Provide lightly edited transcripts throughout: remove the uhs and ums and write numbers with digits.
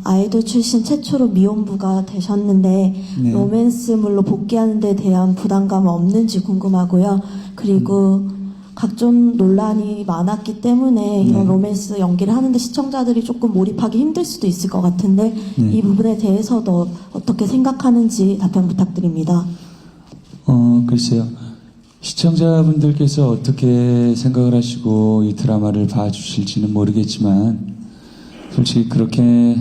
아이돌 출신 최초로 미혼부가 되셨는데 네. 로맨스물로 복귀하는 데 대한 부담감은 없는지 궁금하고요. 그리고 각종 논란이 많았기 때문에 이런 네. 로맨스 연기를 하는데 시청자들이 조금 몰입하기 힘들 수도 있을 것 같은데 네. 이 부분에 대해서도 어떻게 생각하는지 답변 부탁드립니다. 글쎄요. 시청자분들께서 어떻게 생각을 하시고 이 드라마를 봐주실지는 모르겠지만 솔직히 그렇게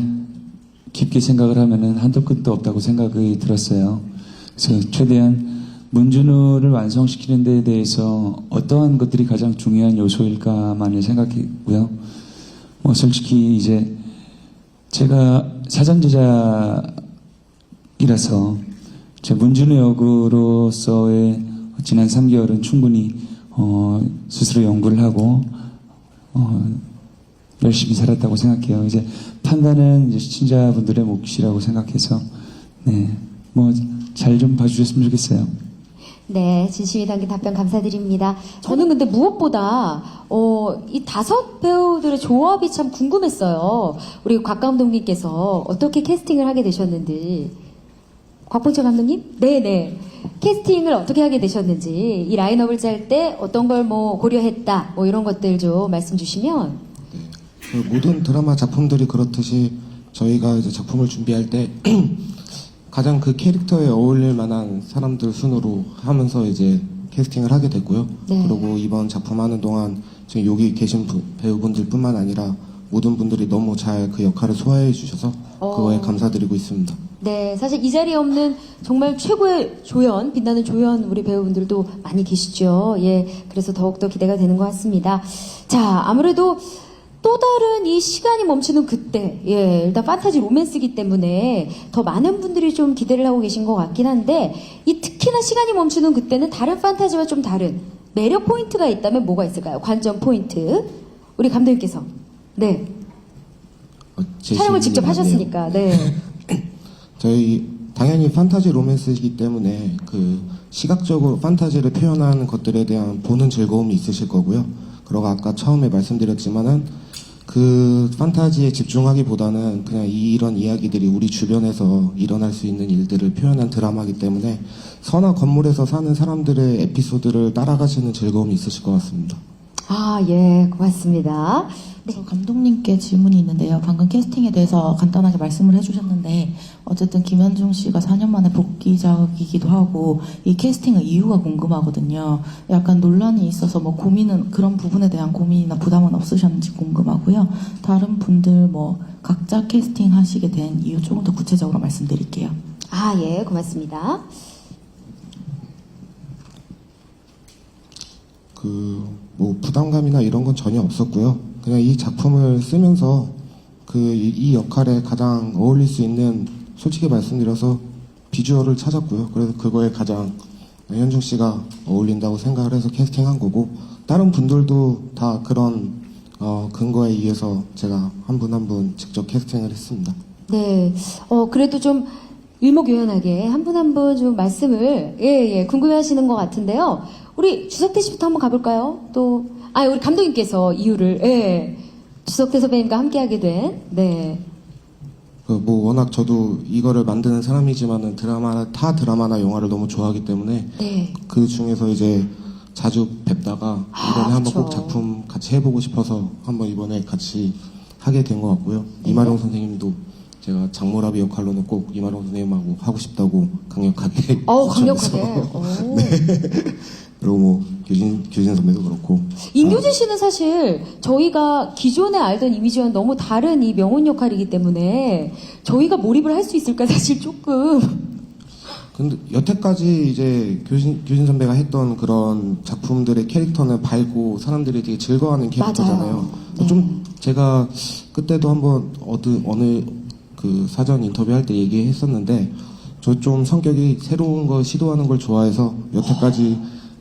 깊게 생각을 하면은 한도 끝도 없다고 생각이 들었어요. 그래서 최대한 문준우를 완성시키는 데에 대해서 어떠한 것들이 가장 중요한 요소일까만을 생각했고요. 솔직히 이제 제가 사전 제작이라서 제 문준우 역으로서의 지난 3개월은 충분히 스스로 연구를 하고 열심히 살았다고 생각해요. 이제 판단은 이제 시청자분들의 몫이라고 생각해서 잘 좀 봐주셨으면 좋겠어요. 네, 진심이 담긴 답변 감사드립니다. 저는 근데 무엇보다 이 5배우들의 조합이 참 궁금했어요. 우리 곽 감독님께서 어떻게 캐스팅을 하게 되셨는지. 곽봉철 감독님? 네네. 캐스팅을 어떻게 하게 되셨는지, 이 라인업을 짤 때 어떤 걸 고려했다, 이런 것들 좀 말씀 주시면. 그 모든 드라마 작품들이 그렇듯이 저희가 이제 작품을 준비할 때 가장 그 캐릭터에 어울릴 만한 사람들 순으로 하면서 이제 캐스팅을 하게 됐고요. 네. 그리고 이번 작품 하는 동안 지금 여기 계신 배우분들뿐만 아니라 모든 분들이 너무 잘 그 역할을 소화해 주셔서 그거에 감사드리고 있습니다. 네, 사실 이 자리에 없는 정말 최고의 조연, 빛나는 조연 우리 배우분들도 많이 계시죠. 예, 그래서 더욱더 기대가 되는 것 같습니다. 자, 아무래도 또 다른 이 시간이 멈추는 그때, 예, 일단 판타지 로맨스이기 때문에 더 많은 분들이 좀 기대를 하고 계신 것 같긴 한데, 이 특히나 시간이 멈추는 그때는 다른 판타지와 좀 다른 매력 포인트가 있다면 뭐가 있을까요? 관전 포인트. 우리 감독님께서. 네. 촬영을 직접 하셨으니까, 네. 저희 당연히 판타지 로맨스이기 때문에 그 시각적으로 판타지를 표현하는 것들에 대한 보는 즐거움이 있으실 거고요. 그리고 아까 처음에 말씀드렸지만은 그 판타지에 집중하기보다는 그냥 이런 이야기들이 우리 주변에서 일어날 수 있는 일들을 표현한 드라마이기 때문에 선화 건물에서 사는 사람들의 에피소드를 따라가시는 즐거움이 있으실 것 같습니다. 아, 예, 고맙습니다. 네. 저 감독님께 질문이 있는데요. 방금 캐스팅에 대해서 간단하게 말씀을 해주셨는데 어쨌든 김현중 씨가 4년 만에 복귀작이기도 하고 이 캐스팅의 이유가 궁금하거든요. 약간 논란이 있어서 고민은 그런 부분에 대한 고민이나 부담은 없으셨는지 궁금하고요. 다른 분들 각자 캐스팅 하시게 된 이유 조금 더 구체적으로 말씀드릴게요. 아, 예, 고맙습니다. 부담감이나 이런 건 전혀 없었고요. 그냥 이 작품을 쓰면서 이 역할에 가장 어울릴 수 있는, 솔직히 말씀드려서 비주얼을 찾았고요. 그래서 그거에 가장 현중 씨가 어울린다고 생각을 해서 캐스팅한 거고, 다른 분들도 다 그런 근거에 의해서 제가 한 분 한 분 직접 캐스팅을 했습니다. 네, 그래도 좀 일목요연하게 한 분 한 분 좀 말씀을 궁금해하시는 것 같은데요. 우리 주석태 씨부터 한번 가볼까요? 우리 감독님께서 이유를 주석태 선배님과 함께하게 된 워낙 저도 이거를 만드는 사람이지만은 타 드라마나 영화를 너무 좋아하기 때문에 네. 그 중에서 이제 자주 뵙다가 이번에 한번 그쵸. 꼭 작품 같이 해보고 싶어서 한번 이번에 같이 하게 된 것 같고요. 이마룡 선생님도 제가 장모라비 역할로는 꼭 이마룡 선생님하고 하고 싶다고 강력하게 강력하게. 그리고 규진 선배도 그렇고. 임교진 씨는 사실 저희가 기존에 알던 이미지와는 너무 다른 이 명훈 역할이기 때문에 저희가 몰입을 할 수 있을까 사실 조금. 근데 여태까지 이제 규진 선배가 했던 그런 작품들의 캐릭터는 밝고 사람들이 되게 즐거워하는 캐릭터잖아요. 네. 좀 제가 그때도 한번 어느 그 사전 인터뷰 할 때 얘기했었는데 저 좀 성격이 새로운 거 시도하는 걸 좋아해서 여태까지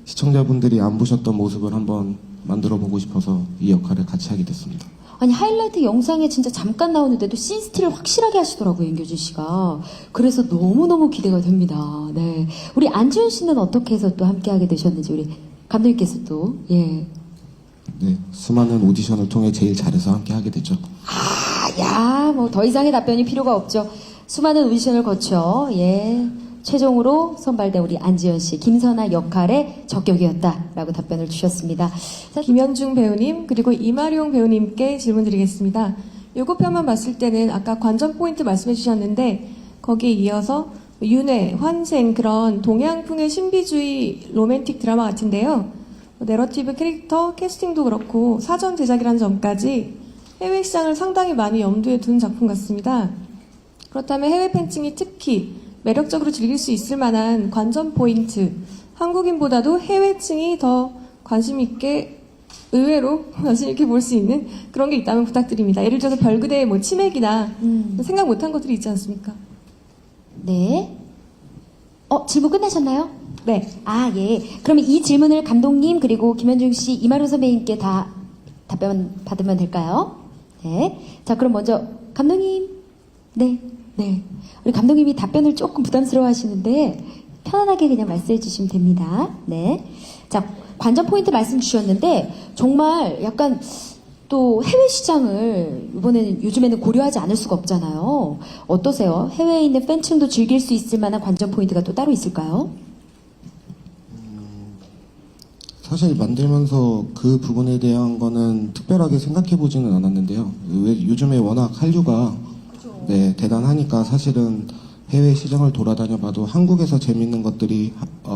시청자분들이 안 보셨던 모습을 한번 만들어 보고 싶어서 이 역할을 같이 하게 됐습니다. 아니 하이라이트 영상에 진짜 잠깐 나오는데도 씬스틸을 확실하게 하시더라고요, 임교진 씨가. 그래서 너무너무 기대가 됩니다. 네, 우리 안지훈 씨는 어떻게 해서 또 함께하게 되셨는지 우리 감독님께서 또 네, 수많은 오디션을 통해 제일 잘해서 함께 하게 됐죠. 아, 야, 뭐 더 이상의 답변이 필요가 없죠. 수많은 오디션을 거쳐 최종으로 선발된 우리 안지연 씨, 김선아 역할의 적격이었다라고 답변을 주셨습니다. 자, 김현중 배우님 그리고 이마룡 배우님께 질문드리겠습니다. 예고편만 봤을 때는 아까 관전 포인트 말씀해 주셨는데 거기에 이어서 윤회, 환생 그런 동양풍의 신비주의 로맨틱 드라마 같은데요. 내러티브 캐릭터 캐스팅도 그렇고 사전 제작이라는 점까지 해외 시장을 상당히 많이 염두에 둔 작품 같습니다. 그렇다면 해외 팬층이 특히 매력적으로 즐길 수 있을 만한 관전 포인트, 한국인보다도 해외층이 더 관심 있게 의외로 관심 있게 볼 수 있는 그런 게 있다면 부탁드립니다. 예를 들어서 별그대의 뭐 치맥이나 생각 못한 것들이 있지 않습니까? 네. 질문 끝나셨나요? 네. 아, 예. 그러면 이 질문을 감독님 그리고 김현중 씨, 이마룡 선배님께 다 답변 받으면 될까요? 네. 자, 그럼 먼저 감독님. 네. 우리 감독님이 답변을 조금 부담스러워 하시는데 편안하게 그냥 말씀해 주시면 됩니다. 네. 자, 관전 포인트 말씀 주셨는데 정말 약간 또 해외 시장을 요즘에는 고려하지 않을 수가 없잖아요. 어떠세요? 해외에 있는 팬층도 즐길 수 있을 만한 관전 포인트가 또 따로 있을까요? 사실 만들면서 그 부분에 대한 거는 특별하게 생각해 보지는 않았는데요. 요즘에 워낙 한류가 대단하니까 사실은 해외 시장을 돌아다녀 봐도 한국에서 재밌는 것들이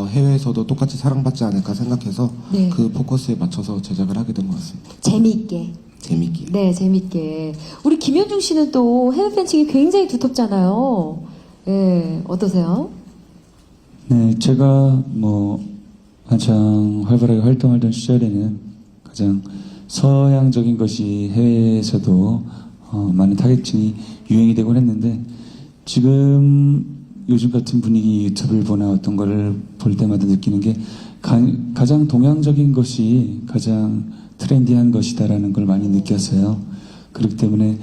해외에서도 똑같이 사랑받지 않을까 생각해서 네. 그 포커스에 맞춰서 제작을 하게 된 것 같습니다. 재미있게. 재밌게. 재밌게. 우리 김현중 씨는 또 해외 팬층이 굉장히 두텁잖아요. 어떠세요? 네, 제가 한창 활발하게 활동하던 시절에는 가장 서양적인 것이 해외에서도 많은 타겟층이 유행이 되곤 했는데 지금 요즘 같은 분위기 유튜브를 보나 어떤 거를 볼 때마다 느끼는 게 가장 동양적인 것이 가장 트렌디한 것이다라는 걸 많이 느꼈어요. 그렇기 때문에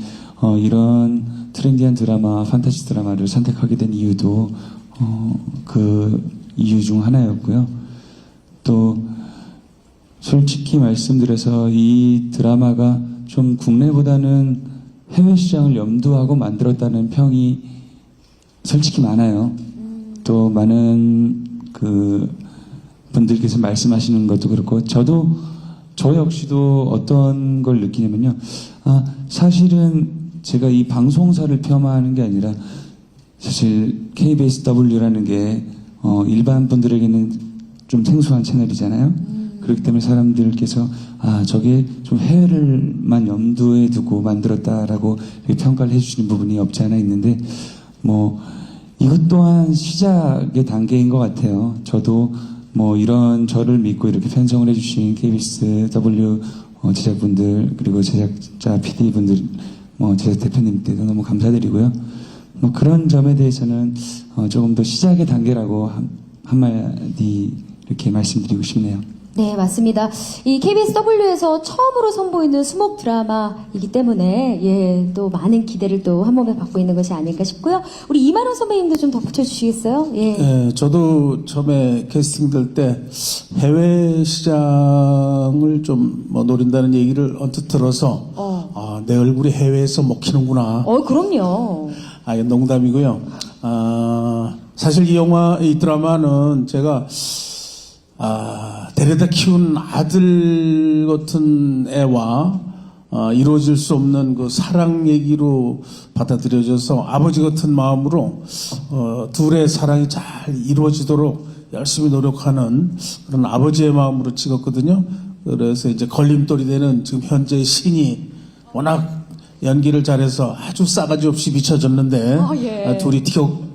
이런 트렌디한 드라마, 판타지 드라마를 선택하게 된 이유도 그 이유 중 하나였고요. 또 솔직히 말씀드려서 이 드라마가 좀 국내보다는 해외 시장을 염두하고 만들었다는 평이 솔직히 많아요. 또 많은 분들께서 말씀하시는 것도 그렇고 저 역시도 어떤 걸 느끼냐면요. 사실은 제가 이 방송사를 폄하하는 게 아니라 사실 KBSW라는 게 일반 분들에게는 좀 생소한 채널이잖아요. 그렇기 때문에 사람들께서 저게 좀 해외를만 염두에 두고 만들었다라고 평가를 해주시는 부분이 없지 않아 있는데 이것 또한 시작의 단계인 것 같아요. 저도 이런 저를 믿고 이렇게 편성을 해주신 KBSW 제작분들 그리고 제작자 PD분들 제작 대표님께도 너무 감사드리고요. 그런 점에 대해서는 조금 더 시작의 단계라고 한마디 이렇게 말씀드리고 싶네요. 네, 맞습니다. 이 KBSW에서 처음으로 선보이는 수목 드라마이기 때문에 또 많은 기대를 또 한 몸에 받고 있는 것이 아닐까 싶고요. 우리 이마룡 선배님도 좀 덧붙여 주시겠어요? 네, 저도 처음에 캐스팅될 때 해외 시장을 좀 노린다는 얘기를 언뜻 들어서 내 얼굴이 해외에서 먹히는구나. 그럼요. 이건 농담이고요. 사실 이 드라마는 제가 데려다 키운 아들 같은 애와 이루어질 수 없는 그 사랑 얘기로 받아들여져서 아버지 같은 마음으로 둘의 사랑이 잘 이루어지도록 열심히 노력하는 그런 아버지의 마음으로 찍었거든요. 그래서 이제 걸림돌이 되는 지금 현재의 신이 워낙 연기를 잘해서 아주 싸가지 없이 비춰졌는데 둘이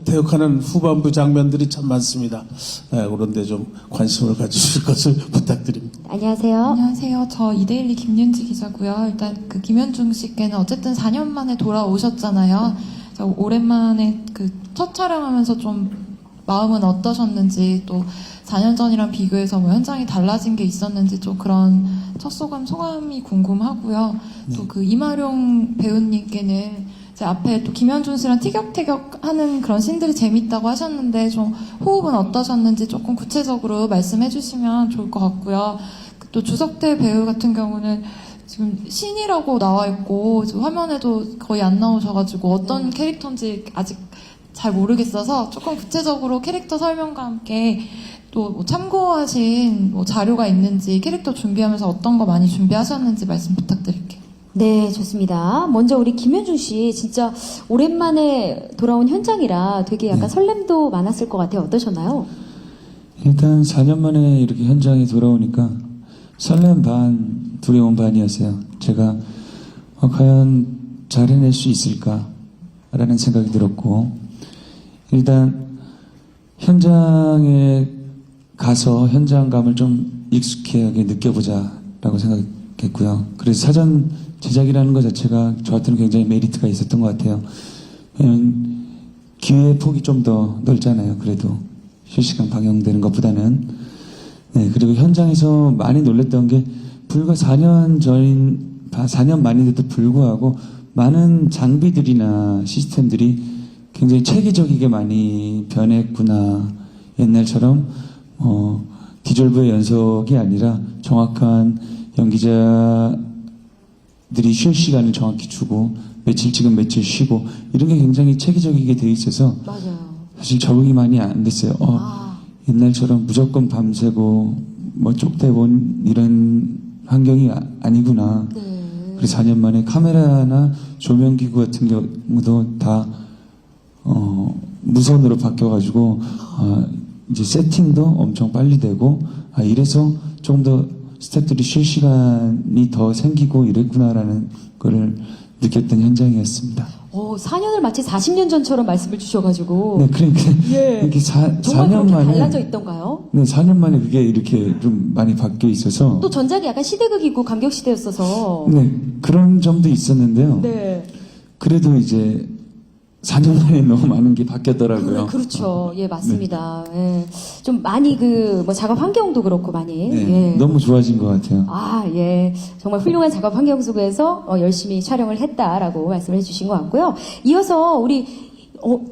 태역하는 후반부 장면들이 참 많습니다. 그런데 좀 관심을 가지실 것을 부탁드립니다. 안녕하세요. 안녕하세요. 저 이데일리 김윤지 기자고요. 일단 김현중 씨께는 어쨌든 4년 만에 돌아오셨잖아요. 오랜만에 첫 촬영하면서 좀 마음은 어떠셨는지, 또 4년 전이랑 비교해서 현장이 달라진 게 있었는지 좀 그런 첫 소감이 궁금하고요. 또 이마룡 배우님께는 제 앞에 또 김현중 씨랑 티격태격 하는 그런 씬들이 재밌다고 하셨는데 좀 호흡은 어떠셨는지 조금 구체적으로 말씀해 주시면 좋을 것 같고요. 또 주석태 배우 같은 경우는 지금 신이라고 나와 있고 지금 화면에도 거의 안 나오셔가지고 어떤 캐릭터인지 아직 잘 모르겠어서 조금 구체적으로 캐릭터 설명과 함께 또 뭐 참고하신 뭐 자료가 있는지 캐릭터 준비하면서 어떤 거 많이 준비하셨는지 말씀 부탁드릴게요. 네, 좋습니다. 먼저 우리 김현중 씨 진짜 오랜만에 돌아온 현장이라 되게 약간 설렘도 많았을 것 같아요. 어떠셨나요? 일단 4년 만에 이렇게 현장에 돌아오니까 설렘 반, 두려움 반이었어요. 제가 과연 잘 해낼 수 있을까라는 생각이 들었고, 일단 현장에 가서 현장감을 좀 익숙하게 느껴보자라고 생각했고요. 그래서 사전 제작이라는 것 자체가 저한테는 굉장히 메리트가 있었던 것 같아요. 왜냐면 기회의 폭이 좀 더 넓잖아요. 그래도 실시간 방영되는 것보다는. 네, 그리고 현장에서 많이 놀랬던 게 불과 4년 만인데도 불구하고 많은 장비들이나 시스템들이 굉장히 체계적이게 많이 변했구나. 옛날처럼 디졸브의 연속이 아니라 정확한 연기자들이 쉴 시간을 정확히 주고 며칠 찍은 며칠 쉬고 이런 게 굉장히 체계적이게 돼 있어서 맞아요. 사실 적응이 많이 안 됐어요. 옛날처럼 무조건 밤새고 뭐 쪽대본 이런 환경이 아니구나. 네. 그래서 4년 만에 카메라나 조명기구 같은 경우도 다 무선으로 바뀌어가지고 이제 세팅도 엄청 빨리 되고 이래서 좀 더 스태프들이 쉴 시간이 더 생기고 이랬구나라는 거를 느꼈던 현장이었습니다. 4년을 마치 40년 전처럼 말씀을 주셔가지고 네, 그러니까 예. 이렇게 정말 4년 그렇게 만에 달라져 있던가요? 네, 4년 만에 그게 이렇게 좀 많이 바뀌어 있어서 또 전작이 약간 시대극이고 감격 시대였어서 네, 그런 점도 있었는데요. 네. 그래도 이제 4년 만에 너무 많은 게 바뀌었더라고요. 그렇죠. 예, 맞습니다. 예. 좀 많이 뭐 작업 환경도 그렇고 많이. 네, 예. 너무 좋아진 것 같아요. 예. 정말 훌륭한 작업 환경 속에서 열심히 촬영을 했다라고 말씀을 해주신 것 같고요. 이어서 우리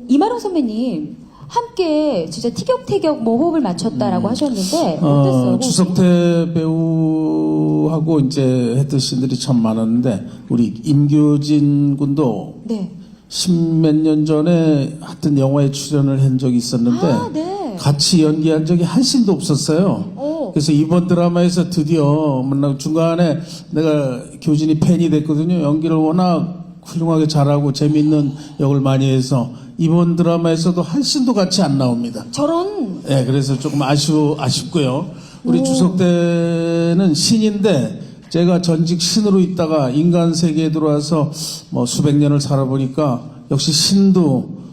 이마룡 선배님 함께 진짜 티격태격 뭐 호흡을 맞췄다라고 하셨는데 어땠어요? 호흡이? 주석태 배우하고 이제 했던 씬들이 참 많았는데 우리 임교진 군도 네. 10몇 년 전에 하여튼 영화에 출연을 한 적이 있었는데 네. 같이 연기한 적이 한 씬도 없었어요. 그래서 이번 드라마에서 드디어 중간에 내가 교진이 팬이 됐거든요. 연기를 워낙 훌륭하게 잘하고 재밌는 역을 많이 해서 이번 드라마에서도 한 씬도 같이 안 나옵니다. 저런. 네, 그래서 조금 아쉽고요. 우리 주석대는 신인데 제가 전직 신으로 있다가 인간 세계에 들어와서 뭐 수백 년을 살아보니까 역시 신도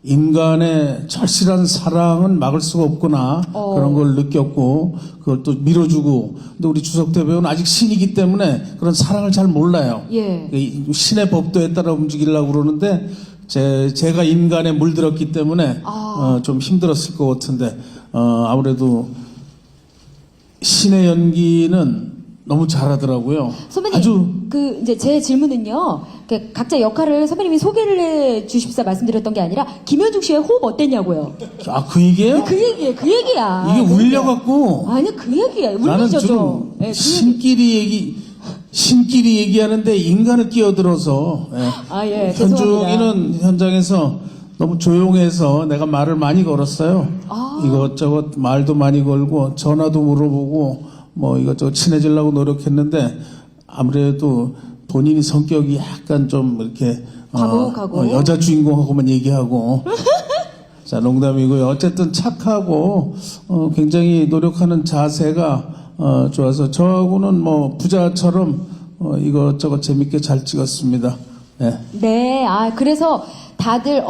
인간의 절실한 사랑은 막을 수가 없구나 그런 걸 느꼈고 그걸 또 밀어주고 근데 우리 주석대 배우는 아직 신이기 때문에 그런 사랑을 잘 몰라요. 예. 신의 법도에 따라 움직이려고 그러는데 제가 인간에 물들었기 때문에 좀 힘들었을 것 같은데 아무래도 신의 연기는 너무 잘하더라고요. 선배님, 이제 제 질문은요, 각자 역할을 선배님이 소개를 해 주십사 말씀드렸던 게 아니라, 김현중 씨의 호흡 어땠냐고요? 그 얘기예요? 그 얘기야. 이게 울려갖고. 아니, 그 얘기야. 나는 울리죠, 좀 네, 신끼리 얘기하는데 인간을 끼어들어서. 예, 죄송합니다. 현중이는 현장에서 너무 조용해서 내가 말을 많이 걸었어요. 이것저것 말도 많이 걸고 전화도 물어보고 뭐 이것저것 친해지려고 노력했는데 아무래도 본인이 성격이 약간 좀 이렇게 과묵하고 여자 주인공하고만 얘기하고 자 농담이고요. 어쨌든 착하고 굉장히 노력하는 자세가 좋아서 저하고는 뭐 부자처럼 이것저것 재밌게 잘 찍었습니다. 네, 그래서 다들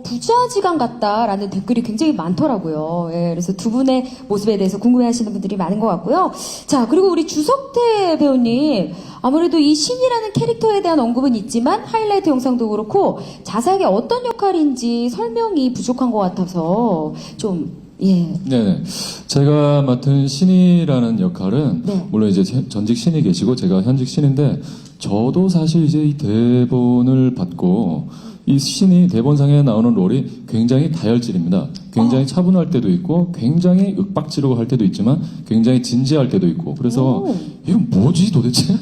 부자지간 같다라는 댓글이 굉장히 많더라고요. 예, 그래서 두 분의 모습에 대해서 궁금해하시는 분들이 많은 것 같고요. 자, 그리고 우리 주석태 배우님 아무래도 이 신이라는 캐릭터에 대한 언급은 있지만 하이라이트 영상도 그렇고 자세하게 어떤 역할인지 설명이 부족한 것 같아서 좀 네, 제가 맡은 신이라는 역할은 네. 물론 이제 전직 신이 계시고 제가 현직 신인데 저도 사실 이제 이 대본을 받고 이 신이 대본상에 나오는 롤이 굉장히 다혈질입니다. 굉장히 차분할 때도 있고 굉장히 윽박지르고 할 때도 있지만 굉장히 진지할 때도 있고 그래서 이건 뭐지 도대체?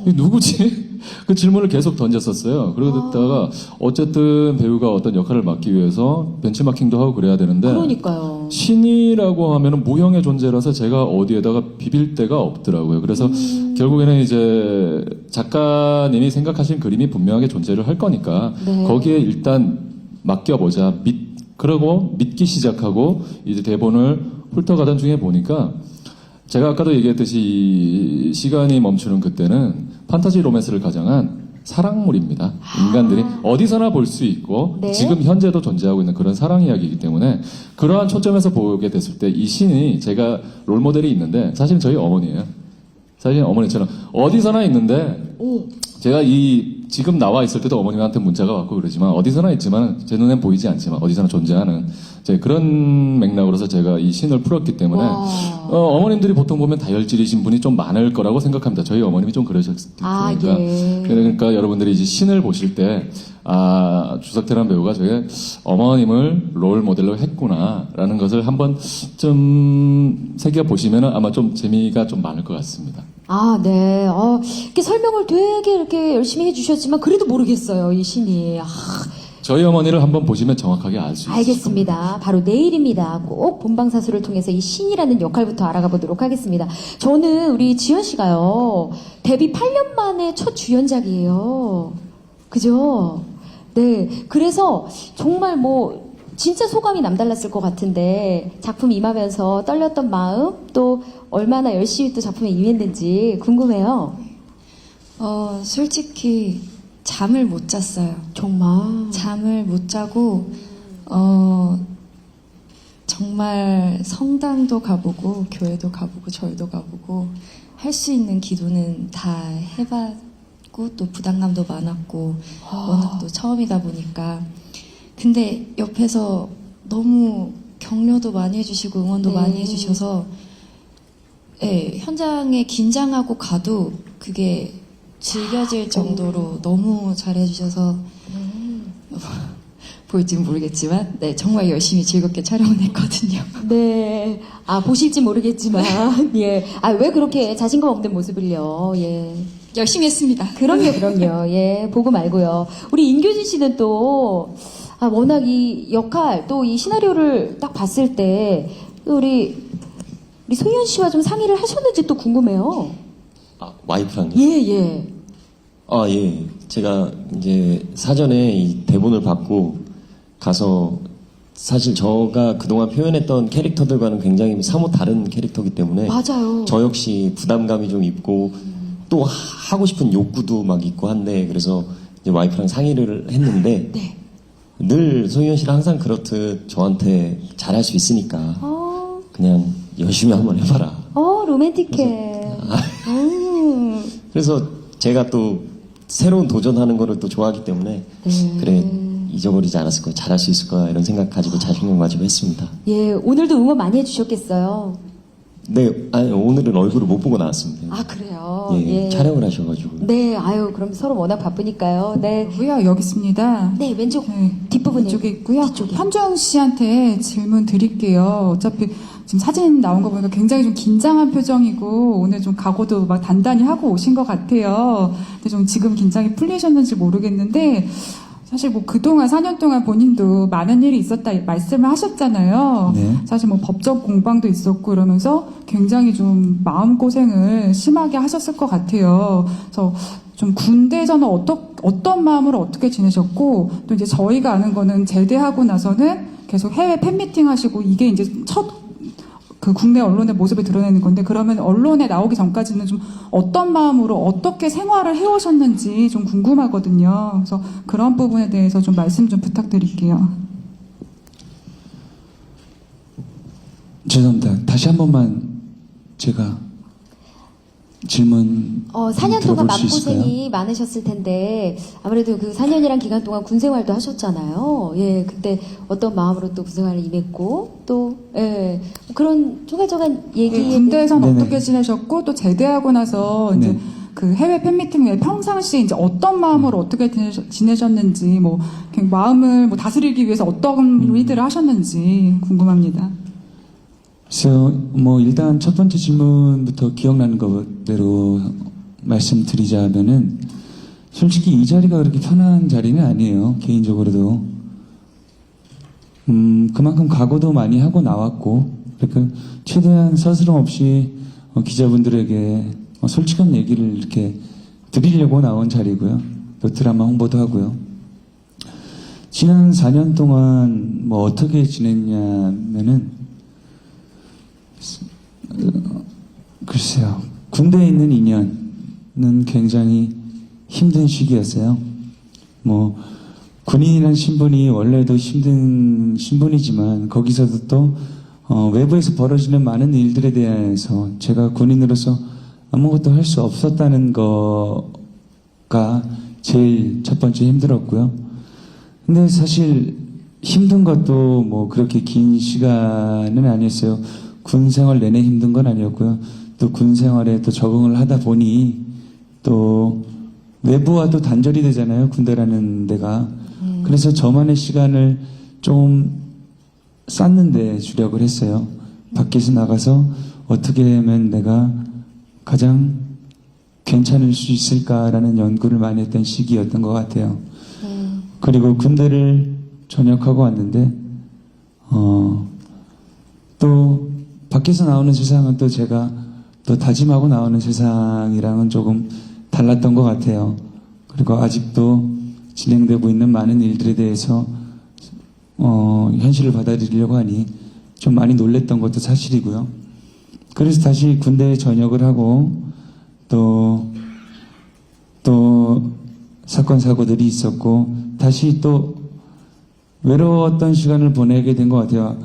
이 누구지? 그 질문을 계속 던졌었어요. 그러다가 어쨌든 배우가 어떤 역할을 맡기 위해서 벤치마킹도 하고 그래야 되는데 그러니까요. 신이라고 하면은 무형의 존재라서 제가 어디에다가 비빌 데가 없더라고요. 그래서 결국에는 이제 작가님이 생각하신 그림이 분명하게 존재를 할 거니까 네. 거기에 일단 맡겨보자. 그러고 믿기 시작하고 이제 대본을 훑어가던 중에 보니까 제가 아까도 얘기했듯이 이 시간이 멈추는 그때는 판타지 로맨스를 가장한 사랑물입니다. 인간들이 어디서나 볼 수 있고 네. 지금 현재도 존재하고 있는 그런 사랑 이야기이기 때문에 그러한 초점에서 보게 됐을 때 이 신이 제가 롤모델이 있는데 사실 저희 어머니예요. 사실 어머니처럼 어디서나 있는데 제가 지금 나와 있을 때도 어머님한테 문자가 왔고 그러지만 어디서나 있지만 제 눈엔 보이지 않지만 어디서나 존재하는 그런 맥락으로서 제가 이 신을 풀었기 때문에 어머님들이 보통 보면 다혈질이신 분이 좀 많을 거라고 생각합니다. 저희 어머님이 좀 그러셨으니까. 예. 그러니까 여러분들이 이제 신을 보실 때 주석태란 배우가 저의 어머님을 롤 모델로 했구나라는 것을 한번 좀 새겨 보시면은 아마 좀 재미가 좀 많을 것 같습니다. 네. 이렇게 설명을 되게 이렇게 열심히 해주셨지만 그래도 모르겠어요, 이 신이. 저희 어머니를 한번 보시면 정확하게 알 수 있습니다. 알겠습니다. 바로 내일입니다. 꼭 본방사수를 통해서 이 신이라는 역할부터 알아가 보도록 하겠습니다. 저는 우리 지현 씨가요, 데뷔 8년 만에 첫 주연작이에요. 그죠? 네. 그래서 정말 진짜 소감이 남달랐을 것 같은데 작품 임하면서 떨렸던 마음 또 얼마나 열심히 또 작품에 임했는지 궁금해요. 솔직히 잠을 못 잤어요. 정말. 잠을 못 자고 정말 성당도 가보고 교회도 가보고 절도 가보고 할 수 있는 기도는 다 해봤고 또 부담감도 많았고 워낙 또 처음이다 보니까 근데 옆에서 너무 격려도 많이 해주시고 응원도 많이 해주셔서 현장에 긴장하고 가도 그게 즐겨질 정도로 너무 잘해주셔서 보일지 모르겠지만 정말 열심히 즐겁게 촬영을 했거든요. 네. 보실지 모르겠지만 예. 왜 그렇게 자신감 없는 모습을요. 예. 열심히 했습니다. 그럼요. 예. 보고 말고요. 우리 인교진 씨는 또 워낙 이 역할 또 이 시나리오를 딱 봤을 때 우리 소희연 씨와 좀 상의를 하셨는지 또 궁금해요. 와이프랑요? 예. 예. 제가 이제 사전에 이 대본을 받고 가서 사실 저가 그동안 표현했던 캐릭터들과는 굉장히 사뭇 다른 캐릭터이기 때문에 맞아요. 저 역시 부담감이 좀 있고 또 하고 싶은 욕구도 막 있고 한데 그래서 이제 와이프랑 상의를 했는데 네. 늘 소희연 씨는 항상 그렇듯 저한테 잘할 수 있으니까 그냥 열심히 한번 해봐라. 로맨틱해. 그래서 제가 또 새로운 도전하는 거를 또 좋아하기 때문에 그래 잊어버리지 않았을 거야 잘할 수 있을 거야 이런 생각 가지고 자신감 가지고 했습니다. 예, 오늘도 응원 많이 해주셨겠어요. 네, 오늘은 얼굴을 못 보고 나왔습니다. 그래요. 예, 촬영을 하셔가지고. 네, 그럼 서로 워낙 바쁘니까요. 네. 여기 있습니다. 네, 왼쪽 뒷부분에. 이쪽에 있고요. 뒤쪽에. 현주영 씨한테 질문 드릴게요. 어차피 지금 사진 나온 거 보니까 굉장히 좀 긴장한 표정이고 오늘 좀 각오도 막 단단히 하고 오신 것 같아요. 근데 좀 지금 긴장이 풀리셨는지 모르겠는데 사실 그동안 4년 동안 본인도 많은 일이 있었다 말씀을 하셨잖아요. 네. 사실 법적 공방도 있었고 이러면서 굉장히 좀 마음고생을 심하게 하셨을 것 같아요. 그래서 좀 군대 전에 어떤 마음으로 어떻게 지내셨고 또 이제 저희가 아는 거는 제대하고 나서는 계속 해외 팬미팅 하시고 이게 이제 첫 국내 언론의 모습을 드러내는 건데 그러면 언론에 나오기 전까지는 좀 어떤 마음으로 어떻게 생활을 해오셨는지 좀 궁금하거든요. 그래서 그런 부분에 대해서 좀 말씀 좀 부탁드릴게요. 죄송합니다. 다시 한 번만 제가 질문 4년 들어볼 동안 수 있을까요? 마음고생이 많으셨을 텐데 아무래도 그 4년이란 기간 동안 군 생활도 하셨잖아요. 예, 그때 어떤 마음으로 또 군 생활을 임했고 또 그런 조간조간 얘기. 군대에서는 네네. 어떻게 지내셨고 또 제대하고 나서 이제 네. 그 해외 팬미팅 외에 평상시 이제 어떤 마음으로 어떻게 지내셨는지 그냥 마음을 다스리기 위해서 어떤 일들을 하셨는지 궁금합니다. 그래서 일단 첫 번째 질문부터 기억나는 것대로 말씀드리자면은 솔직히 이 자리가 그렇게 편한 자리는 아니에요. 개인적으로도. 그만큼 각오도 많이 하고 나왔고, 그러니까 최대한 서스럼 없이 기자분들에게 솔직한 얘기를 이렇게 드리려고 나온 자리고요. 또 드라마 홍보도 하고요. 지난 4년 동안 뭐 어떻게 지냈냐면은, 글쎄요. 군대에 있는 2년은 굉장히 힘든 시기였어요. 뭐, 군인이라는 신분이 원래도 힘든 신분이지만, 거기서도 또, 외부에서 벌어지는 많은 일들에 대해서 제가 군인으로서 아무것도 할 수 없었다는 거가 제일 첫 번째 힘들었고요. 근데 사실 힘든 것도 뭐 그렇게 긴 시간은 아니었어요. 군 생활 내내 힘든 건 아니었고요. 또 군 생활에 또 적응을 하다 보니 또 외부와 또 단절이 되잖아요. 군대라는 데가. 그래서 저만의 시간을 좀 쌓는데 주력을 했어요. 밖에서 나가서 어떻게 하면 내가 가장 괜찮을 수 있을까라는 연구를 많이 했던 시기였던 것 같아요. 그리고 군대를 전역하고 왔는데 또 밖에서 나오는 세상은 또 제가 또 다짐하고 나오는 세상이랑은 조금 달랐던 것 같아요. 그리고 아직도 진행되고 있는 많은 일들에 대해서 현실을 받아들이려고 하니 좀 많이 놀랬던 것도 사실이고요. 그래서 다시 군대에 전역을 하고 또 사건 사고들이 있었고 다시 또 외로웠던 시간을 보내게 된 것 같아요.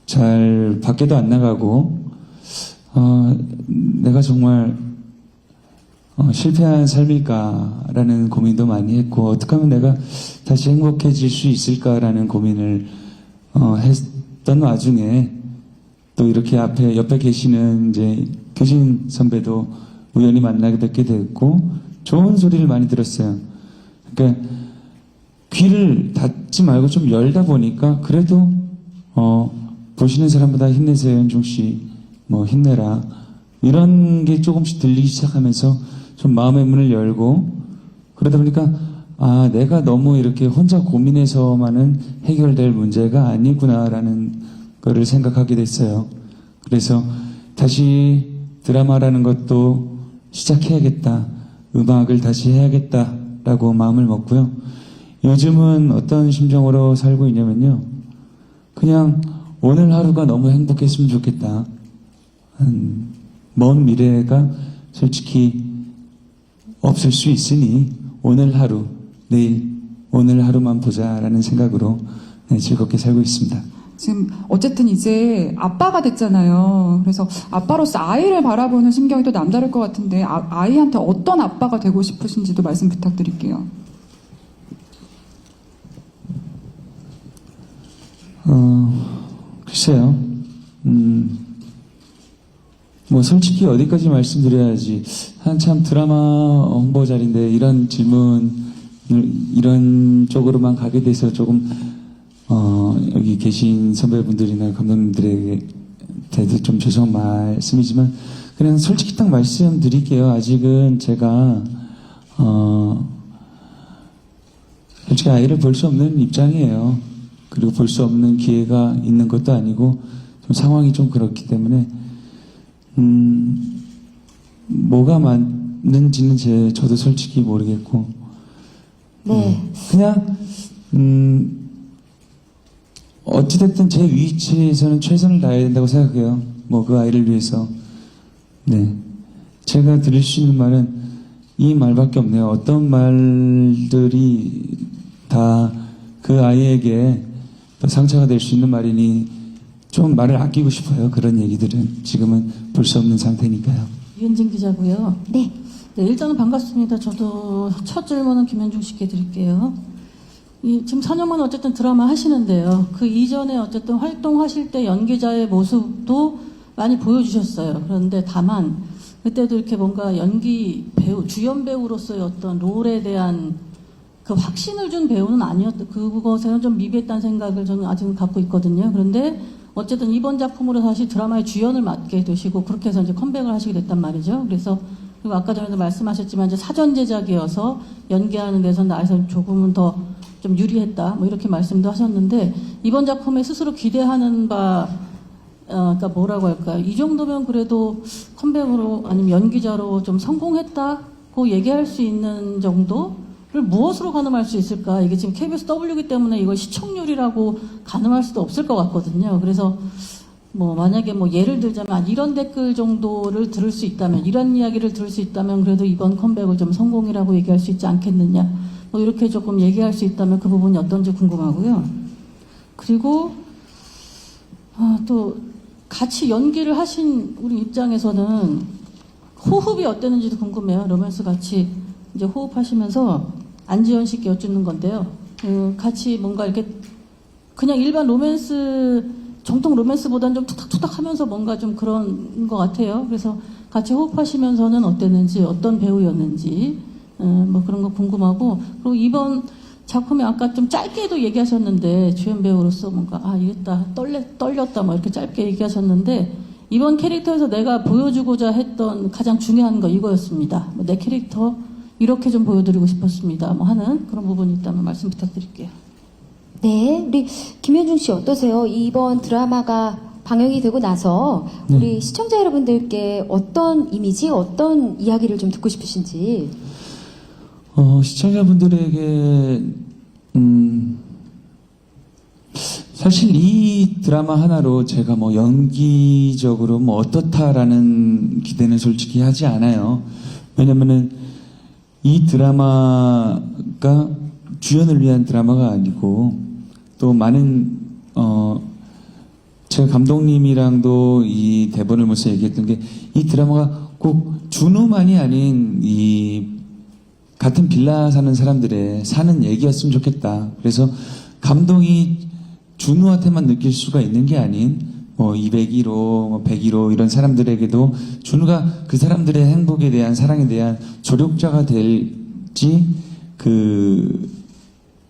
잘 밖에도 안 나가고 내가 정말 실패한 삶일까라는 고민도 많이 했고 어떻게 하면 내가 다시 행복해질 수 있을까라는 고민을 했던 와중에 또 이렇게 옆에 계시는 이제 교진 선배도 우연히 만나게 뵙게 됐고 좋은 소리를 많이 들었어요. 그러니까 귀를 닫지 말고 좀 열다 보니까 그래도 보시는 사람보다 힘내세요, 현중 씨. 뭐 힘내라. 이런 게 조금씩 들리기 시작하면서 좀 마음의 문을 열고 그러다 보니까 아, 내가 너무 이렇게 혼자 고민해서만은 해결될 문제가 아니구나라는 거를 생각하게 됐어요. 그래서 다시 드라마라는 것도 시작해야겠다. 음악을 다시 해야겠다라고 마음을 먹고요. 요즘은 어떤 심정으로 살고 있냐면요. 그냥 오늘 하루가 너무 행복했으면 좋겠다. 먼 미래가 솔직히 없을 수 있으니 오늘 하루, 내일 오늘 하루만 보자라는 생각으로 즐겁게 살고 있습니다. 지금 어쨌든 이제 아빠가 됐잖아요. 그래서 아빠로서 아이를 바라보는 심경이 또 남다를 것 같은데 아이한테 어떤 아빠가 되고 싶으신지도 말씀 부탁드릴게요. 글쎄요. 뭐 솔직히 어디까지 말씀드려야지 한참 드라마 홍보 자리인데 이런 질문을 이런 쪽으로만 가게 돼서 조금 여기 계신 선배분들이나 감독님들에게도 좀 죄송한 말씀이지만 그냥 솔직히 딱 말씀드릴게요. 아직은 제가 솔직히 아이를 볼 수 없는 입장이에요. 그리고 볼 수 없는 기회가 있는 것도 아니고 좀 상황이 좀 그렇기 때문에 뭐가 맞는지는 저도 솔직히 모르겠고 그냥 어찌됐든 제 위치에서는 최선을 다해야 된다고 생각해요. 뭐 그 아이를 위해서. 네. 제가 드릴 수 있는 말은 이 말밖에 없네요. 어떤 말들이 다 그 아이에게 상처가 될 수 있는 말이니 좀 말을 아끼고 싶어요. 그런 얘기들은 지금은 볼 수 없는 상태니까요. 유현진 기자고요. 네. 네, 일단은 반갑습니다. 저도 첫 질문은 김현중 씨께 드릴게요. 지금 4년만 어쨌든 드라마 하시는데요. 그 이전에 어쨌든 활동하실 때 연기자의 모습도 많이 보여주셨어요. 그런데 다만 그때도 이렇게 뭔가 연기 배우, 주연 배우로서의 어떤 롤에 대한 그 확신을 준 배우는 아니었다. 그것에는 좀 미비했다는 생각을 저는 아직은 갖고 있거든요. 그런데 어쨌든 이번 작품으로 다시 드라마의 주연을 맡게 되시고 그렇게 해서 이제 컴백을 하시게 됐단 말이죠. 그래서 그리고 아까 전에도 말씀하셨지만 이제 사전 제작이어서 연기하는 데서 나에서 조금은 더 좀 유리했다. 뭐 이렇게 말씀도 하셨는데 이번 작품에 스스로 기대하는 바 그러니까 뭐라고 할까? 이 정도면 그래도 컴백으로 아니면 연기자로 좀 성공했다고 얘기할 수 있는 정도를 무엇으로 가늠할 수 있을까? 이게 지금 KBS W이기 때문에 이걸 시청률이라고 가늠할 수도 없을 것 같거든요. 그래서 뭐 만약에 뭐 예를 들자면 이런 댓글 정도를 들을 수 있다면, 이런 이야기를 들을 수 있다면 그래도 이번 컴백을 좀 성공이라고 얘기할 수 있지 않겠느냐? 뭐 이렇게 조금 얘기할 수 있다면 그 부분이 어떤지 궁금하고요. 그리고 또 같이 연기를 하신 우리 입장에서는 호흡이 어땠는지도 궁금해요. 로맨스 같이 이제 호흡하시면서 안지현 씨께 여쭙는 건데요. 같이 뭔가 이렇게 그냥 일반 로맨스, 정통 로맨스보다는 좀 툭탁툭탁 하면서 뭔가 좀 그런 것 같아요. 그래서 같이 호흡하시면서는 어땠는지, 어떤 배우였는지, 뭐 그런 거 궁금하고, 그리고 이번 작품에 아까 좀 짧게도 얘기하셨는데, 주연 배우로서 뭔가, 이랬다, 떨렸다, 뭐 이렇게 짧게 얘기하셨는데, 이번 캐릭터에서 내가 보여주고자 했던 가장 중요한 거 이거였습니다. 내 캐릭터 이렇게 좀 보여드리고 싶었습니다. 뭐 하는 그런 부분이 있다면 말씀 부탁드릴게요. 네, 우리 김현중 씨 어떠세요? 이번 드라마가 방영이 되고 나서 우리 시청자 여러분들께 어떤 이미지, 어떤 이야기를 좀 듣고 싶으신지. 시청자분들에게 사실 이 드라마 하나로 제가 뭐 연기적으로 뭐 어떻다라는 기대는 솔직히 하지 않아요. 왜냐면은 이 드라마가 주연을 위한 드라마가 아니고 또 많은 제가 감독님이랑도 이 대본을 보면서 얘기했던 게 이 드라마가 꼭 준우만이 아닌 이 같은 빌라 사는 사람들의 사는 얘기였으면 좋겠다. 그래서 감동이 준우한테만 느낄 수가 있는 게 아닌 뭐 201호, 뭐 101호 이런 사람들에게도 준우가 그 사람들의 행복에 대한 사랑에 대한 조력자가 될지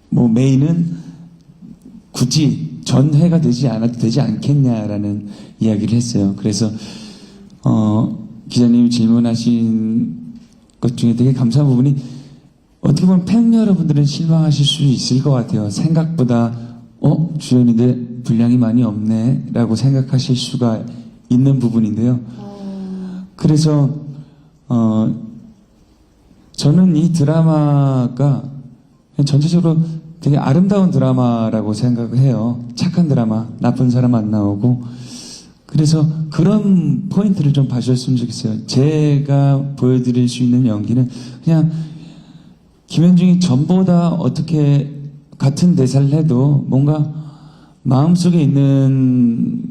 뭐 메인은 굳이 전회가 되지 않아도 되지 않겠냐라는 이야기를 했어요. 그래서 기자님이 질문하신 것 중에 되게 감사한 부분이 어떻게 보면 팬 여러분들은 실망하실 수 있을 것 같아요. 생각보다 주연인데 분량이 많이 없네 라고 생각하실 수가 있는 부분인데요. 그래서 저는 이 드라마가 전체적으로 되게 아름다운 드라마라고 생각을 해요. 착한 드라마, 나쁜 사람 안 나오고. 그래서 그런 포인트를 좀 봐주셨으면 좋겠어요. 제가 보여드릴 수 있는 연기는 그냥 김현중이 전보다 어떻게 같은 대사를 해도 뭔가 마음속에 있는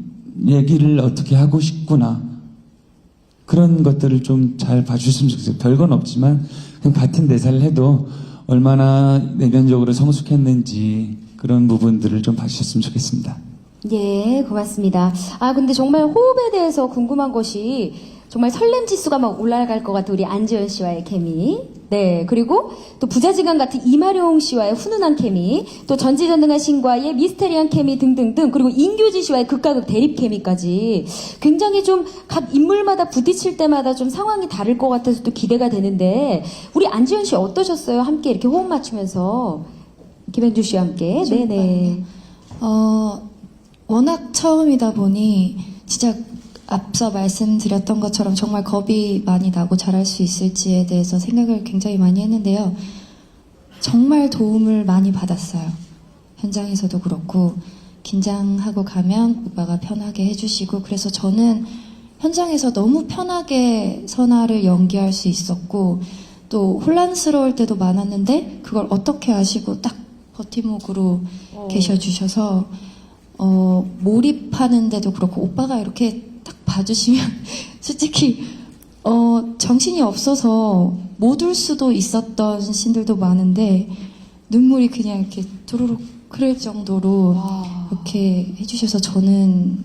얘기를 어떻게 하고 싶구나. 그런 것들을 좀 잘 봐주셨으면 좋겠어요. 별건 없지만 그냥 같은 대사를 해도 얼마나 내면적으로 성숙했는지 그런 부분들을 좀 봐주셨으면 좋겠습니다. 예, 고맙습니다. 근데 정말 호흡에 대해서 궁금한 것이 정말 설렘 지수가 막 올라갈 것 같은 우리 안지현 씨와의 케미. 네, 그리고 또 부자지간 같은 이마룡 씨와의 훈훈한 케미, 또 전지전능한 신과의 미스테리한 케미 등등등, 그리고 인교지 씨와의 극과 극 대립 케미까지 굉장히 좀 각 인물마다 부딪힐 때마다 좀 상황이 다를 것 같아서 또 기대가 되는데, 우리 안지현 씨 어떠셨어요? 함께 이렇게 호흡 맞추면서 김현주 씨와 함께. 네네. 워낙 처음이다 보니 진짜 앞서 말씀드렸던 것처럼 정말 겁이 많이 나고 잘할 수 있을지에 대해서 생각을 굉장히 많이 했는데요. 정말 도움을 많이 받았어요. 현장에서도 그렇고 긴장하고 가면 오빠가 편하게 해주시고, 그래서 저는 현장에서 너무 편하게 선아를 연기할 수 있었고, 또 혼란스러울 때도 많았는데 그걸 어떻게 아시고 딱 버팀목으로 계셔주셔서 몰입하는데도 그렇고, 오빠가 이렇게 딱 봐주시면 솔직히 정신이 없어서 못 울 수도 있었던 신들도 많은데 눈물이 그냥 이렇게 도로록 흐를 정도로 이렇게 해주셔서 저는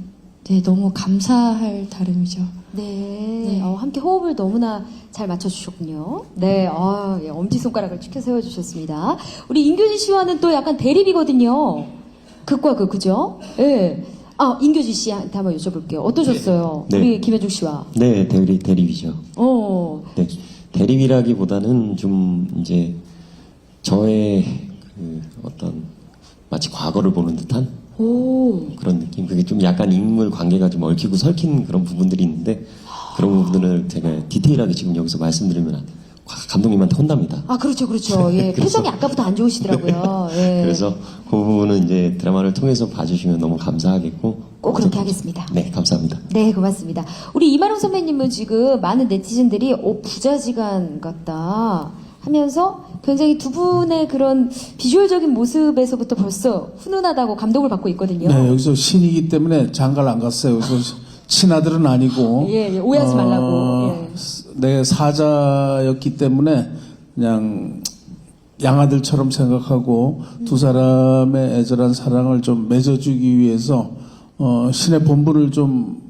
너무 감사할 따름이죠. 네. 함께 호흡을 너무나 잘 맞춰주셨군요. 네. 예, 엄지손가락을 치켜 세워주셨습니다. 우리 인규진 씨와는 또 약간 대립이거든요. 극과 극, 그죠? 예. 인교진 씨한테 한번 여쭤볼게요. 어떠셨어요? 네. 우리 김현중 씨와. 네, 대리위죠. 네, 대리위라기보다는 좀 이제 저의 그 어떤 마치 과거를 보는 듯한 그런 느낌. 그게 좀 약간 인물 관계가 좀 얽히고 설킨 그런 부분들이 있는데 그런 부분들을 제가 디테일하게 지금 여기서 말씀드리면 감독님한테 혼납니다. 그렇죠. 예, 그래서- 표정이 아까부터 안 좋으시더라고요. 예. 그래서 그 부분은 이제 드라마를 통해서 봐주시면 너무 감사하겠고 꼭 그렇게 하겠습니다. 네, 감사합니다. 네, 고맙습니다. 우리 이만용 선배님은 지금 많은 네티즌들이 부자지간 같다 하면서 굉장히 두 분의 그런 비주얼적인 모습에서부터 벌써 훈훈하다고 감동을 받고 있거든요. 네, 여기서 신이기 때문에 장가를 안 갔어요. 그래서 친아들은 아니고. 예, 오해하지 말라고. 예. 내 사자였기 때문에 그냥 양아들처럼 생각하고 두 사람의 애절한 사랑을 좀 맺어주기 위해서 신의 본분을 좀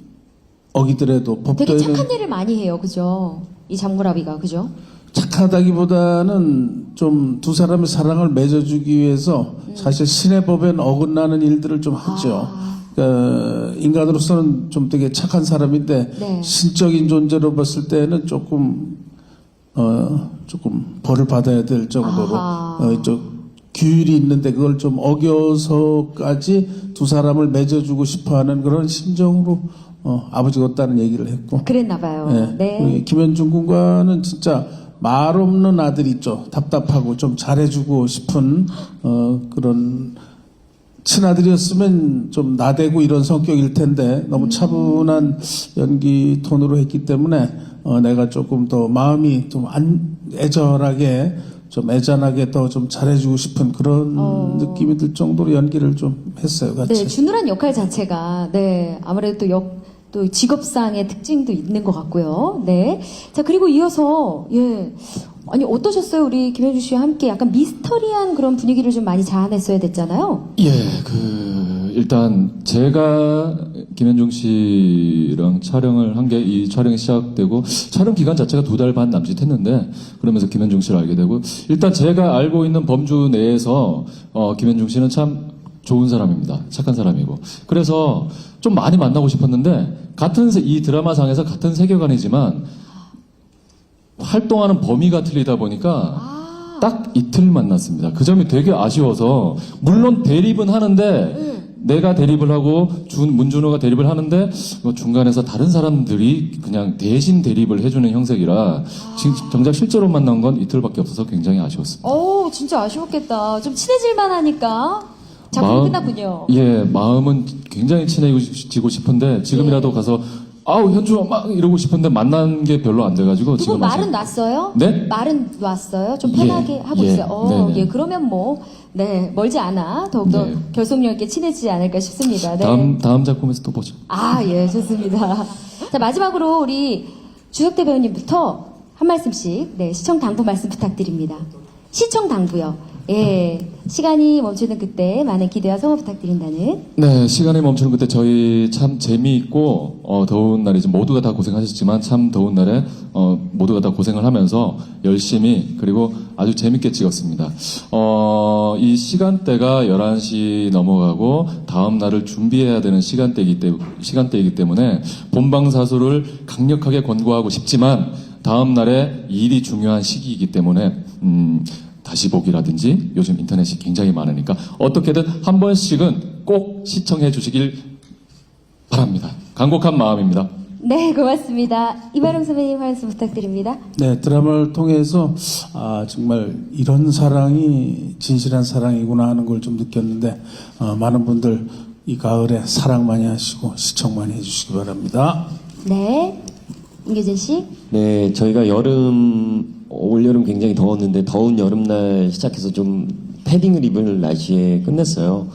어기더라도 되게 법도에는 착한 일을 많이 해요, 그죠? 이 장구라비가, 그죠? 착하다기보다는 좀 두 사람의 사랑을 맺어주기 위해서 사실 신의 법엔 어긋나는 일들을 좀 하죠. 그러니까 인간으로서는 좀 되게 착한 사람인데 네. 신적인 존재로 봤을 때는 조금 벌을 받아야 될 정도로 규율이 있는데 그걸 좀 어겨서까지 두 사람을 맺어주고 싶어하는 그런 심정으로 아버지가 없다는 얘기를 했고. 그랬나 봐요. 네. 네. 우리 김현중 군과는 진짜 말 없는 아들 있죠. 답답하고 좀 잘해주고 싶은 그런 친아들이었으면 좀 나대고 이런 성격일 텐데 너무 차분한 연기 톤으로 했기 때문에 내가 조금 더 마음이 좀 애절하게 좀 애잔하게 더 좀 잘해주고 싶은 그런 느낌이 들 정도로 연기를 좀 했어요, 같이. 네, 주느란 역할 자체가, 네, 아무래도 또 직업상의 특징도 있는 것 같고요. 네. 자, 그리고 이어서, 아니, 어떠셨어요? 우리 김현중 씨와 함께 약간 미스터리한 그런 분위기를 좀 많이 자아냈어야 됐잖아요. 예, 일단 제가 김현중 씨랑 촬영을 한 게 이 촬영이 시작되고 촬영 기간 자체가 2달 반 남짓했는데 그러면서 김현중 씨를 알게 되고 일단 제가 알고 있는 범주 내에서 김현중 씨는 참 좋은 사람입니다. 착한 사람이고. 그래서 좀 많이 만나고 싶었는데 이 드라마상에서 같은 세계관이지만 활동하는 범위가 틀리다 보니까 딱 이틀 만났습니다. 그 점이 되게 아쉬워서 물론 대립은 하는데 내가 대립을 하고 문준호가 대립을 하는데 중간에서 다른 사람들이 그냥 대신 대립을 해주는 형색이라 정작 실제로 만난 건 이틀밖에 없어서 굉장히 아쉬웠습니다. 진짜 아쉬웠겠다. 좀 친해질만 하니까 작품이 끝났군요. 예, 마음은 굉장히 친해지고 싶은데 지금이라도 가서 현주아 막 이러고 싶은데 만난 게 별로 안 돼가지고 두 분 말은 놨어요? 네? 말은 놨어요? 좀 편하게 하고 있어요. 네네. 그러면 멀지 않아. 더욱더 결속력 있게 친해지지 않을까 싶습니다. 네. 다음 작품에서 또 보죠. 좋습니다. 자, 마지막으로 우리 주석대 배우님부터 한 말씀씩, 시청 당부 말씀 부탁드립니다. 시청 당부요. 시간이 멈추는 그때 많은 기대와 성원 부탁드린다는. 네, 시간이 멈추는 그때 저희 참 재미있고 더운 날이지 모두가 다 고생하셨지만 참 더운 날에 모두가 다 고생을 하면서 열심히 그리고 아주 재밌게 찍었습니다. 이 시간대가 11시 넘어가고 다음 날을 준비해야 되는 시간대이기 때문에 본방사수를 강력하게 권고하고 싶지만 다음 날에 일이 중요한 시기이기 때문에 다시 보기라든지 요즘 인터넷이 굉장히 많으니까 어떻게든 한 번씩은 꼭 시청해 주시길 바랍니다. 간곡한 마음입니다. 네, 고맙습니다. 이바룡 선배님 말씀 부탁드립니다. 네, 드라마를 통해서 정말 이런 사랑이 진실한 사랑이구나 하는 걸 좀 느꼈는데 많은 분들 이 가을에 사랑 많이 하시고 시청 많이 해주시기 바랍니다. 네, 임규진 씨. 네, 저희가 올여름 굉장히 더웠는데 더운 여름날 시작해서 좀 패딩을 입을 날씨에 끝냈어요.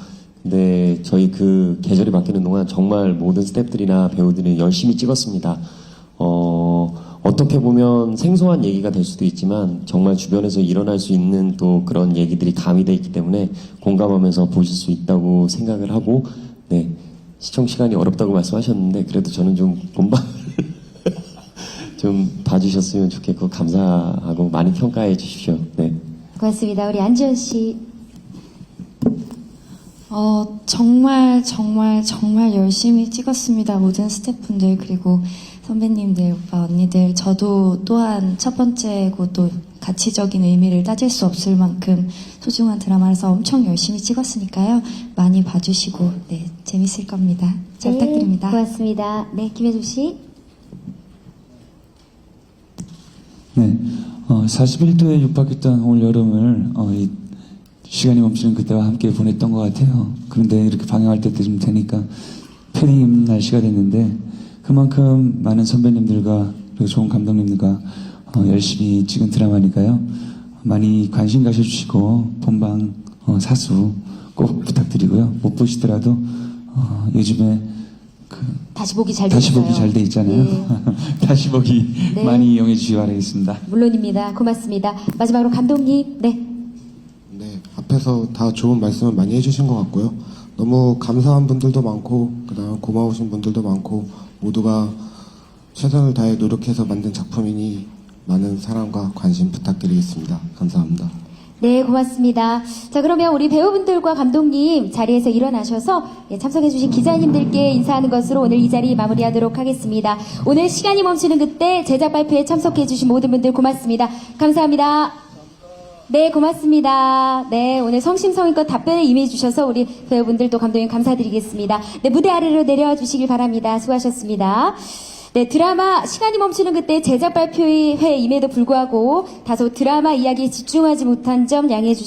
근데 저희 그 계절이 바뀌는 동안 정말 모든 스태프들이나 배우들이 열심히 찍었습니다. 어떻게 보면 생소한 얘기가 될 수도 있지만 정말 주변에서 일어날 수 있는 또 그런 얘기들이 가미되어 있기 때문에 공감하면서 보실 수 있다고 생각을 하고 시청 시간이 어렵다고 말씀하셨는데 그래도 저는 좀 본방을 좀 봐주셨으면 좋겠고 감사하고 많이 평가해 주십시오. 네. 고맙습니다. 우리 안지현 씨. 정말 열심히 찍었습니다. 모든 스태프분들 그리고 선배님들, 오빠, 언니들. 저도 또한 첫 번째고 또 가치적인 의미를 따질 수 없을 만큼 소중한 드라마라서 엄청 열심히 찍었으니까요. 많이 봐주시고 네 재밌을 겁니다. 잘 부탁드립니다. 고맙습니다. 네, 김혜중 씨. 네, 41도에 육박했던 올 여름을 이 시간이 멈추는 그때와 함께 보냈던 것 같아요. 그런데 이렇게 방영할 때쯤 되니까 패딩 날씨가 됐는데 그만큼 많은 선배님들과 그리고 좋은 감독님들과 열심히 찍은 드라마니까요. 많이 관심 가져주시고 본방 사수 꼭 부탁드리고요. 못 보시더라도 요즘에 다시 보기 잘 돼 다시 있어요. 보기 잘 돼 있잖아요. 네. 다시 보기 네. 많이 이용해 주시기 바라겠습니다. 물론입니다. 고맙습니다. 마지막으로 감독님. 네. 네, 앞에서 다 좋은 말씀을 많이 해주신 것 같고요. 너무 감사한 분들도 많고, 그다음 고마우신 분들도 많고, 모두가 최선을 다해 노력해서 만든 작품이니 많은 사랑과 관심 부탁드리겠습니다. 감사합니다. 네, 고맙습니다. 자, 그러면 우리 배우분들과 감독님 자리에서 일어나셔서 참석해주신 기자님들께 인사하는 것으로 오늘 이 자리 마무리하도록 하겠습니다. 오늘 시간이 멈추는 그때 제작 발표에 참석해주신 모든 분들 고맙습니다. 감사합니다. 네, 고맙습니다. 네, 오늘 성심성의껏 답변을 임해주셔서 우리 배우분들도 감독님 감사드리겠습니다. 네, 무대 아래로 내려와 주시길 바랍니다. 수고하셨습니다. 네, 드라마 시간이 멈추는 그때 제작 발표회임에도 불구하고 다소 드라마 이야기에 집중하지 못한 점 양해해 주시기